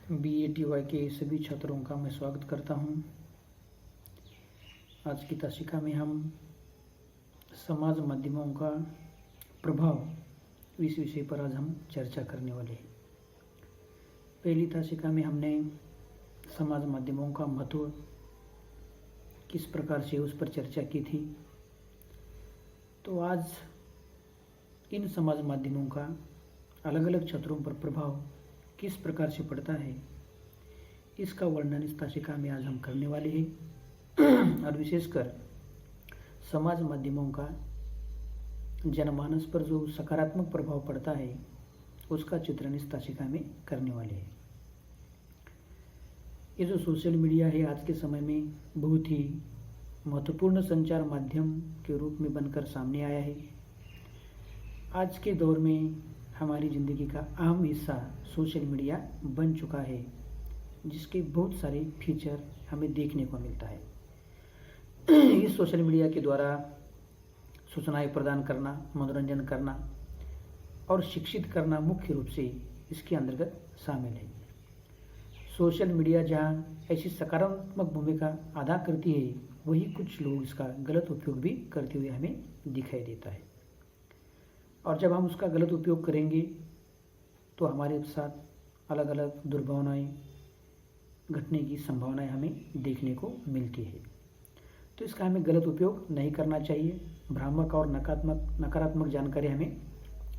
BATY के सभी छात्रों का मैं स्वागत करता हूं। आज की तासिका में हम समाज माध्यमों का प्रभाव इस विषय पर आज हम चर्चा करने वाले हैं। पहली तासिका में हमने समाज माध्यमों का महत्व किस प्रकार से उस पर चर्चा की थी। तो आज इन समाज माध्यमों का अलग अलग क्षेत्रों पर प्रभाव किस प्रकार से पड़ता है, इसका वर्णन इस तासिका में आज हम करने वाले हैं। और विशेषकर समाज माध्यमों का जनमानस पर जो सकारात्मक प्रभाव पड़ता है उसका चित्रण इस तासिका में करने वाले हैं। ये जो सोशल मीडिया है आज के समय में बहुत ही महत्वपूर्ण संचार माध्यम के रूप में बनकर सामने आया है। आज के दौर में हमारी ज़िंदगी का अहम हिस्सा सोशल मीडिया बन चुका है, जिसके बहुत सारे फीचर हमें देखने को मिलता है। इस सोशल मीडिया के द्वारा सूचनाएं प्रदान करना, मनोरंजन करना और शिक्षित करना मुख्य रूप से इसके अंतर्गत शामिल है। सोशल मीडिया जहां ऐसी सकारात्मक भूमिका अदा करती है, वहीं कुछ लोग इसका गलत उपयोग भी करते हुए हमें दिखाई देता है। और जब हम उसका गलत उपयोग करेंगे तो हमारे साथ अलग अलग दुर्भावनाएं घटने की संभावनाएं हमें देखने को मिलती है। तो इसका हमें गलत उपयोग नहीं करना चाहिए। भ्रामक और नकारात्मक जानकारी हमें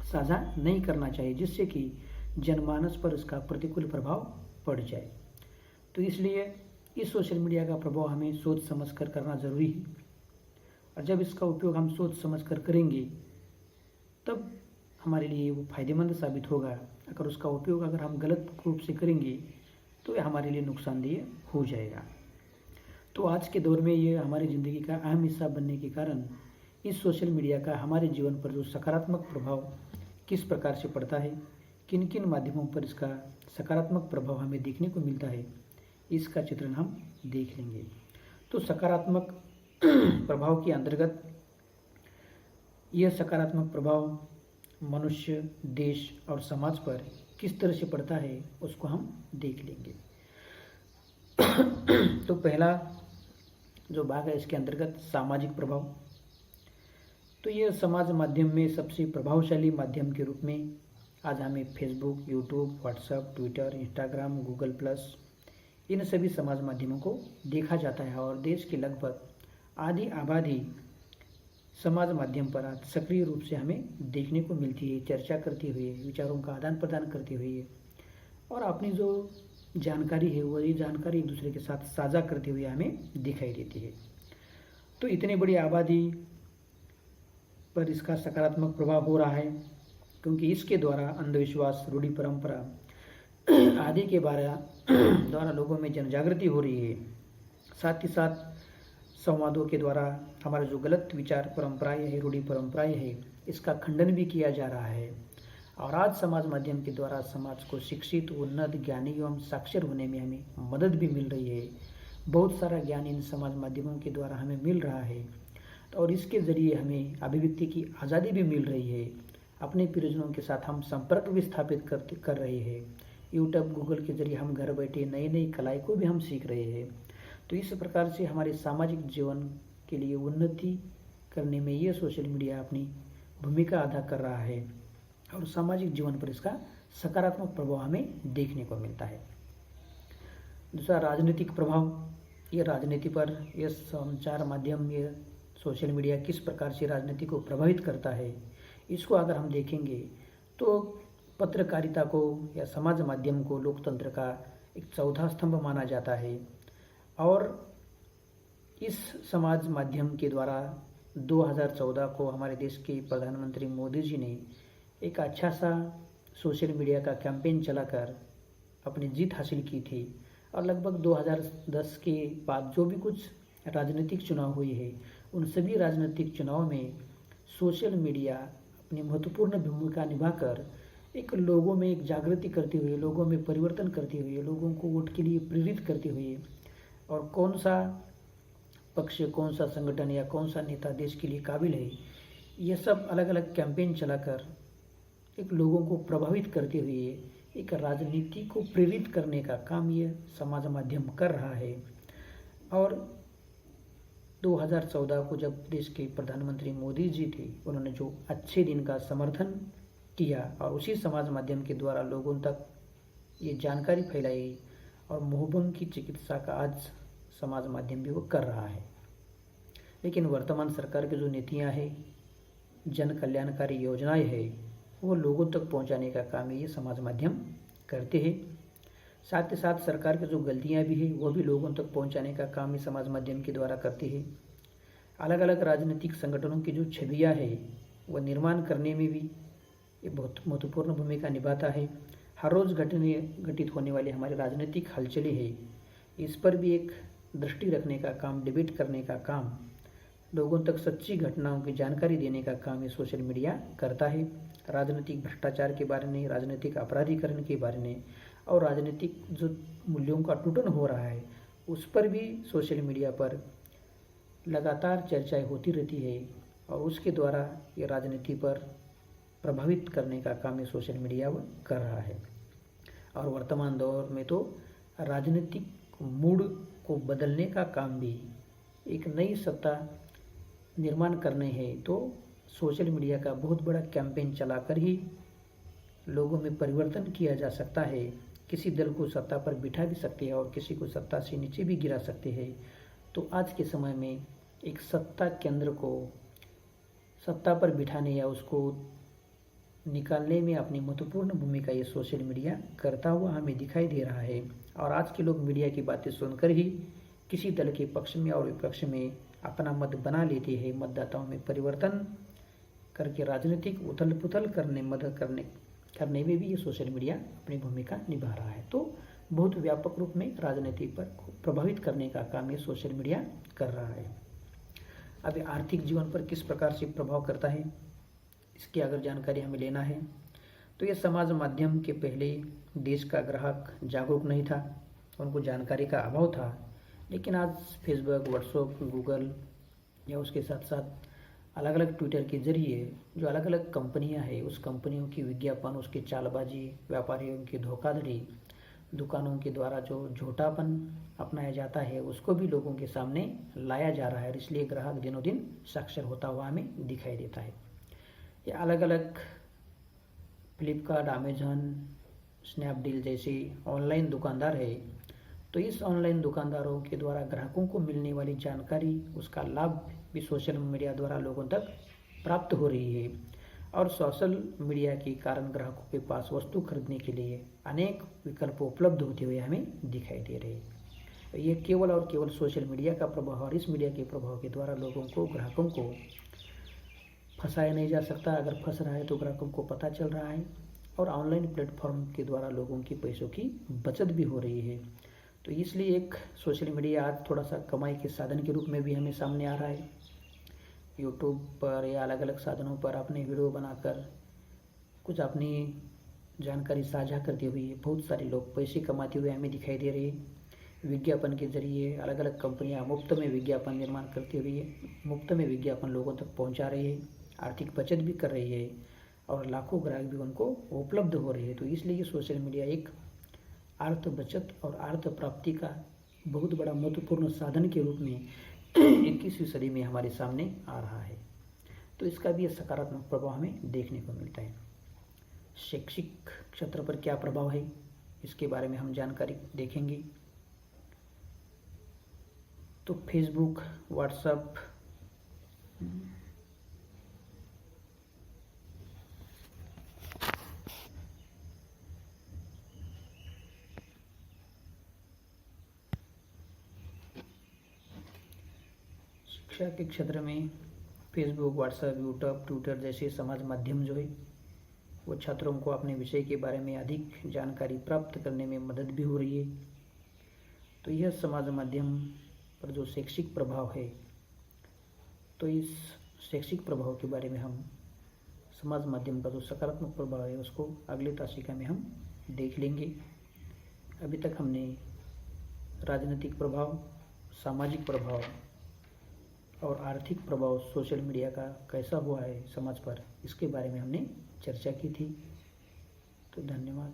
साझा नहीं करना चाहिए, जिससे कि जनमानस पर इसका प्रतिकूल प्रभाव पड़ जाए। तो इसलिए इस सोशल मीडिया का प्रभाव हमें सोच समझ कर करना ज़रूरी है। और जब इसका उपयोग हम सोच समझ कर करेंगे तब हमारे लिए वो फायदेमंद साबित होगा। अगर उसका उपयोग अगर हम गलत रूप से करेंगे तो यह हमारे लिए नुकसानदेह हो जाएगा। तो आज के दौर में ये हमारी ज़िंदगी का अहम हिस्सा बनने के कारण इस सोशल मीडिया का हमारे जीवन पर जो सकारात्मक प्रभाव किस प्रकार से पड़ता है, किन किन माध्यमों पर इसका सकारात्मक प्रभाव हमें देखने को मिलता है, इसका चित्रण हम देख लेंगे। तो सकारात्मक प्रभाव के अंतर्गत यह सकारात्मक प्रभाव मनुष्य, देश और समाज पर किस तरह से पड़ता है उसको हम देख लेंगे। तो पहला जो भाग है इसके अंतर्गत सामाजिक प्रभाव। तो यह समाज माध्यम में सबसे प्रभावशाली माध्यम के रूप में आज हमें Facebook, YouTube, WhatsApp, Twitter, Instagram, Google Plus, इन सभी समाज माध्यमों को देखा जाता है। और देश की लगभग आधी आबादी समाज माध्यम पर आज सक्रिय रूप से हमें देखने को मिलती है, चर्चा करती हुई, विचारों का आदान प्रदान करती हुई और अपनी जो जानकारी है वही जानकारी एक दूसरे के साथ साझा करते हुए हमें दिखाई देती है। तो इतनी बड़ी आबादी पर इसका सकारात्मक प्रभाव हो रहा है, क्योंकि इसके द्वारा अंधविश्वास, रूढ़ि परंपरा आदि के द्वारा लोगों में जन जागृति हो रही है। साथ ही साथ संवादों के द्वारा हमारे जो गलत विचार परंपराएं हैं, रूढ़ि परंपराएं हैं, इसका खंडन भी किया जा रहा है। और आज समाज माध्यम के द्वारा समाज को शिक्षित, उन्नत, ज्ञानी एवं साक्षर होने में हमें मदद भी मिल रही है। बहुत सारा ज्ञान इन समाज माध्यमों के द्वारा हमें मिल रहा है और इसके ज़रिए हमें अभिव्यक्ति की आज़ादी भी मिल रही है। अपने प्रियजनों के साथ हम संपर्क भी स्थापित कर रहे हैं। यूट्यूब, गूगल के जरिए हम घर बैठे नई नई कलाएँ को भी हम सीख रहे हैं। तो इस प्रकार से हमारे सामाजिक जीवन के लिए उन्नति करने में ये सोशल मीडिया अपनी भूमिका अदा कर रहा है और सामाजिक जीवन पर इसका सकारात्मक प्रभाव हमें देखने को मिलता है। दूसरा राजनीतिक प्रभाव। ये राजनीति पर यह संचार माध्यम, ये सोशल मीडिया किस प्रकार से राजनीति को प्रभावित करता है, इसको अगर हम देखेंगे तो पत्रकारिता को या समाज माध्यम को लोकतंत्र का एक चौथा स्तंभ माना जाता है। और इस समाज माध्यम के द्वारा 2014 को हमारे देश के प्रधानमंत्री मोदी जी ने एक अच्छा सा सोशल मीडिया का कैंपेन चलाकर अपनी जीत हासिल की थी। और लगभग 2010 के बाद जो भी कुछ राजनीतिक चुनाव हुए हैं, उन सभी राजनीतिक चुनाव में सोशल मीडिया अपनी महत्वपूर्ण भूमिका निभाकर एक लोगों में एक जागृति करते हुए, लोगों में परिवर्तन करते हुए, लोगों को वोट के लिए प्रेरित करते हुए और कौन सा पक्ष, कौन सा संगठन या कौन सा नेता देश के लिए काबिल है, ये सब अलग अलग कैंपेन चलाकर एक लोगों को प्रभावित करते हुए एक राजनीति को प्रेरित करने का काम ये समाज माध्यम कर रहा है। और 2014 को जब देश के प्रधानमंत्री मोदी जी थे, उन्होंने जो अच्छे दिन का समर्थन किया और उसी समाज माध्यम के द्वारा लोगों तक ये जानकारी फैलाई और मुहब्बत की चिकित्सा का आज समाज माध्यम भी वो कर रहा है। लेकिन वर्तमान सरकार की जो नीतियां हैं, जन कल्याणकारी योजनाएं हैं, वो लोगों तक पहुंचाने का काम ये समाज माध्यम करते हैं। साथ ही साथ सरकार की जो गलतियां भी हैं वो भी लोगों तक पहुंचाने का काम ये समाज माध्यम के द्वारा करती है। अलग अलग राजनीतिक संगठनों की जो छवियाँ है वो निर्माण करने में भी ये बहुत महत्वपूर्ण भूमिका निभाता है। हर रोज़ घटित होने वाली हमारी राजनीतिक हलचलें है, इस पर भी एक दृष्टि रखने का काम, डिबेट करने का काम, लोगों तक सच्ची घटनाओं की जानकारी देने का काम ये सोशल मीडिया करता है। राजनीतिक भ्रष्टाचार के बारे में, राजनीतिक अपराधीकरण के बारे में और राजनीतिक जो मूल्यों का टूटन हो रहा है उस पर भी सोशल मीडिया पर लगातार चर्चाएं होती रहती है और उसके द्वारा ये राजनीति पर प्रभावित करने का काम ये सोशल मीडिया कर रहा है। और वर्तमान दौर में तो राजनीतिक मूड को बदलने का काम भी, एक नई सत्ता निर्माण करने है तो सोशल मीडिया का बहुत बड़ा कैंपेन चलाकर ही लोगों में परिवर्तन किया जा सकता है। किसी दल को सत्ता पर बिठा भी सकते हैं और किसी को सत्ता से नीचे भी गिरा सकते हैं। तो आज के समय में एक सत्ता केंद्र को सत्ता पर बिठाने या उसको निकालने में अपनी महत्वपूर्ण भूमिका ये सोशल मीडिया करता हुआ हमें दिखाई दे रहा है। और आज के लोग मीडिया की बातें सुनकर ही किसी दल के पक्ष में और विपक्ष में अपना मत बना लेते हैं। मतदाताओं में परिवर्तन करके राजनीतिक उथल पुथल करने में भी ये सोशल मीडिया अपनी भूमिका निभा रहा है। तो बहुत व्यापक रूप में राजनीति पर प्रभावित करने का काम ये सोशल मीडिया कर रहा है। अब आर्थिक जीवन पर किस प्रकार से प्रभाव करता है, इसकी अगर जानकारी हमें लेना है तो ये समाज माध्यम के पहले देश का ग्राहक जागरूक नहीं था, उनको जानकारी का अभाव था। लेकिन आज फेसबुक, व्हाट्सएप, गूगल या उसके साथ साथ अलग अलग ट्विटर के जरिए जो अलग अलग कंपनियां हैं, उस कंपनियों की विज्ञापन, उसकी चालबाजी, व्यापारियों की धोखाधड़ी, दुकानों के द्वारा जो झूठापन अपनाया जाता है उसको भी लोगों के सामने लाया जा रहा है। और इसलिए ग्राहक दिनों दिन साक्षर होता हुआ हमें दिखाई देता है। ये अलग अलग फ्लिपकार्ट, अमेजन, स्नैपडील जैसे ऑनलाइन दुकानदार है, तो इस ऑनलाइन दुकानदारों के द्वारा ग्राहकों को मिलने वाली जानकारी, उसका लाभ भी सोशल मीडिया द्वारा लोगों तक प्राप्त हो रही है। और सोशल मीडिया के कारण ग्राहकों के पास वस्तु खरीदने के लिए अनेक विकल्प उपलब्ध होते हुए हमें दिखाई दे रहे हैं। ये केवल और केवल सोशल मीडिया का प्रभाव और इस मीडिया के प्रभाव के द्वारा लोगों को, ग्राहकों को फंसाया नहीं जा सकता। अगर फंस रहा है तो ग्राहकों को पता चल रहा है और ऑनलाइन प्लेटफॉर्म के द्वारा लोगों की पैसों की बचत भी हो रही है। तो इसलिए एक सोशल मीडिया आज थोड़ा सा कमाई के साधन के रूप में भी हमें सामने आ रहा है। यूट्यूब पर या अलग अलग साधनों पर अपने वीडियो बनाकर कुछ अपनी जानकारी साझा करते हुए बहुत सारे लोग पैसे कमाते हुए हमें दिखाई दे रहे हैं। विज्ञापन के जरिए अलग अलग कंपनियां मुफ्त में विज्ञापन निर्माण करते हुए मुफ्त में विज्ञापन लोगों तक पहुंचा रही है, आर्थिक बचत भी कर रही है और लाखों ग्राहक भी उनको उपलब्ध हो रहे हैं। तो इसलिए सोशल मीडिया एक अर्थ बचत और अर्थ प्राप्ति का बहुत बड़ा महत्वपूर्ण साधन के रूप में 21वीं सदी में हमारे सामने आ रहा है। तो इसका भी सकारात्मक प्रभाव हमें देखने को मिलता है। शैक्षिक क्षेत्र पर क्या प्रभाव है, इसके बारे में हम जानकारी देखेंगे। तो फेसबुक, व्हाट्सएप, शिक्षा के क्षेत्र में फेसबुक, व्हाट्सएप, यूट्यूब, ट्विटर जैसे समाज माध्यम जो है वो छात्रों को अपने विषय के बारे में अधिक जानकारी प्राप्त करने में मदद भी हो रही है। तो यह समाज माध्यम पर जो शैक्षिक प्रभाव है, तो इस शैक्षिक प्रभाव के बारे में हम समाज माध्यम का जो सकारात्मक प्रभाव है उसको अगले तासिका में हम देख लेंगे। अभी तक हमने राजनीतिक प्रभाव, सामाजिक प्रभाव और आर्थिक प्रभाव सोशल मीडिया का कैसा हुआ है समाज पर, इसके बारे में हमने चर्चा की थी। तो धन्यवाद।